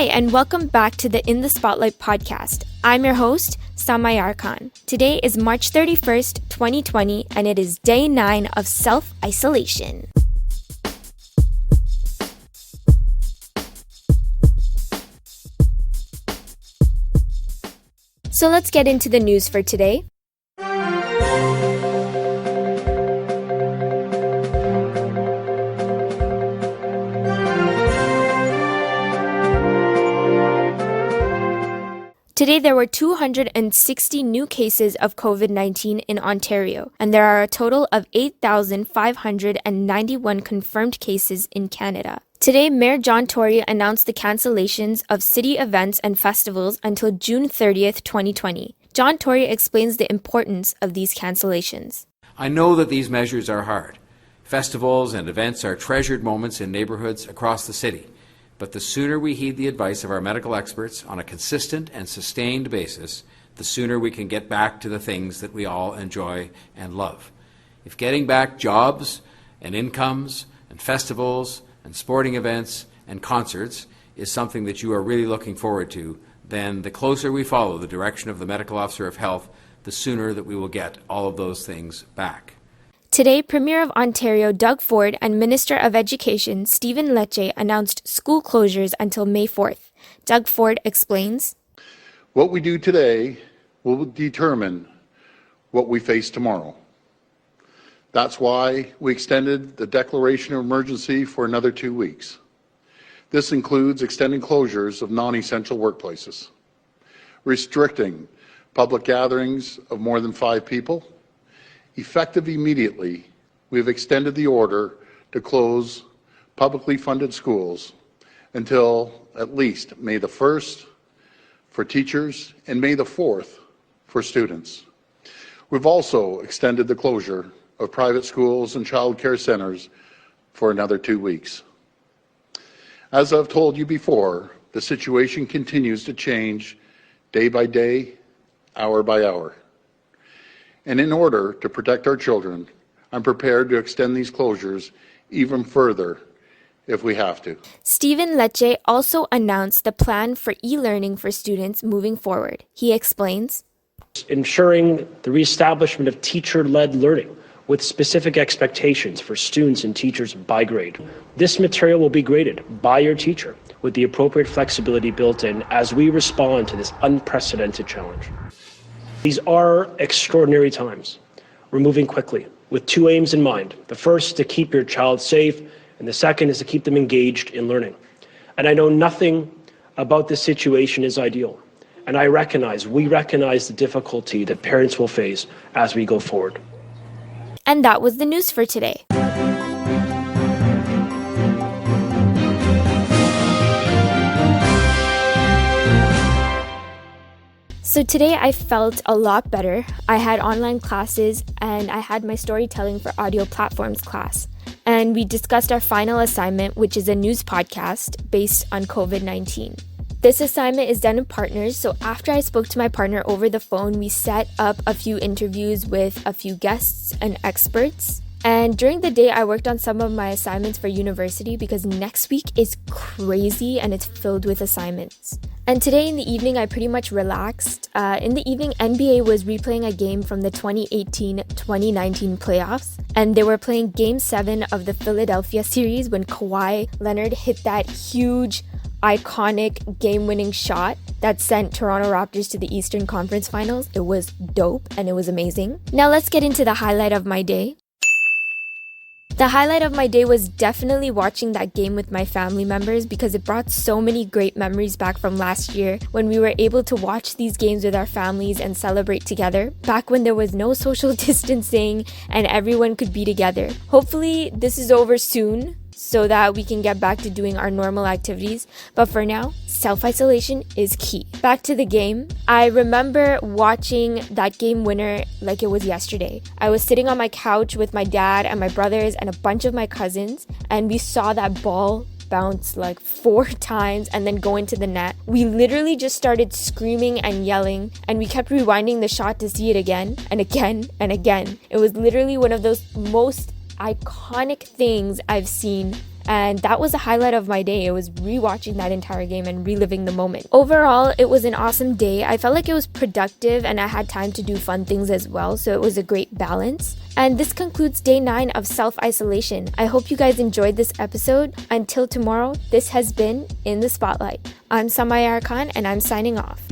Hi, and welcome back to the In the Spotlight podcast. I'm your host, Samayar Khan. Today is March 31st, 2020, and it is day 9 of self-isolation. So let's get into the news for today. Today, there were 260 new cases of COVID-19 in Ontario, and there are a total of 8,591 confirmed cases in Canada. Today, Mayor John Tory announced the cancellations of city events and festivals until June 30th, 2020. John Tory explains the importance of these cancellations. I know that these measures are hard. Festivals and events are treasured moments in neighbourhoods across the city. But the sooner we heed the advice of our medical experts on a consistent and sustained basis, the sooner we can get back to the things that we all enjoy and love. If getting back jobs and incomes and festivals and sporting events and concerts is something that you are really looking forward to, then the closer we follow the direction of the Medical Officer of Health, the sooner that we will get all of those things back. Today, Premier of Ontario Doug Ford and Minister of Education Stephen Lecce announced school closures until May 4th. Doug Ford explains, "What we do today will determine what we face tomorrow. That's why we extended the declaration of emergency for another 2 weeks. This includes extending closures of non-essential workplaces, restricting public gatherings of more than 5 people. Effective immediately, we have extended the order to close publicly funded schools until at least May the 1st for teachers and May the 4th for students. We've also extended the closure of private schools and child care centres for another 2 weeks. As I've told you before, the situation continues to change day by day, hour by hour. And in order to protect our children, I'm prepared to extend these closures even further if we have to." Stephen Lecce also announced the plan for e-learning for students moving forward. He explains, "Ensuring the reestablishment of teacher-led learning with specific expectations for students and teachers by grade. This material will be graded by your teacher with the appropriate flexibility built in as we respond to this unprecedented challenge. These are extraordinary times. We're moving quickly with 2 aims in mind. The first, to keep your child safe, and the second is to keep them engaged in learning. And I know nothing about this situation is ideal. And we recognize the difficulty that parents will face as we go forward." And that was the news for today. So today I felt a lot better. I had online classes and I had my storytelling for audio platforms class. And we discussed our final assignment, which is a news podcast based on COVID-19. This assignment is done in partners, so after I spoke to my partner over the phone, we set up a few interviews with a few guests and experts. And during the day, I worked on some of my assignments for university because next week is crazy and it's filled with assignments. And today in the evening, I pretty much relaxed. In the evening, NBA was replaying a game from the 2018-2019 playoffs, and they were playing Game 7 of the Philadelphia series when Kawhi Leonard hit that huge, iconic game-winning shot that sent Toronto Raptors to the Eastern Conference Finals. It was dope and it was amazing. Now let's get into the highlight of my day. The highlight of my day was definitely watching that game with my family members because it brought so many great memories back from last year when we were able to watch these games with our families and celebrate together, back when there was no social distancing and everyone could be together. Hopefully this is over soon so that we can get back to doing our normal activities, but for now, self-isolation is key. Back to the game. I remember watching that game winner like it was yesterday. I was sitting on my couch with my dad and my brothers and a bunch of my cousins, and we saw that ball bounce like 4 times and then go into the net. We literally just started screaming and yelling, and we kept rewinding the shot to see it again and again and again. It was literally one of those most iconic things I've seen And that was the highlight of my day. It was rewatching that entire game and reliving the moment. Overall, it was an awesome day. I felt like it was productive and I had time to do fun things as well, so it was a great balance. And this concludes day 9 of self-isolation. I hope you guys enjoyed this episode. Until tomorrow, this has been In the Spotlight. I'm Samaya Khan and I'm signing off.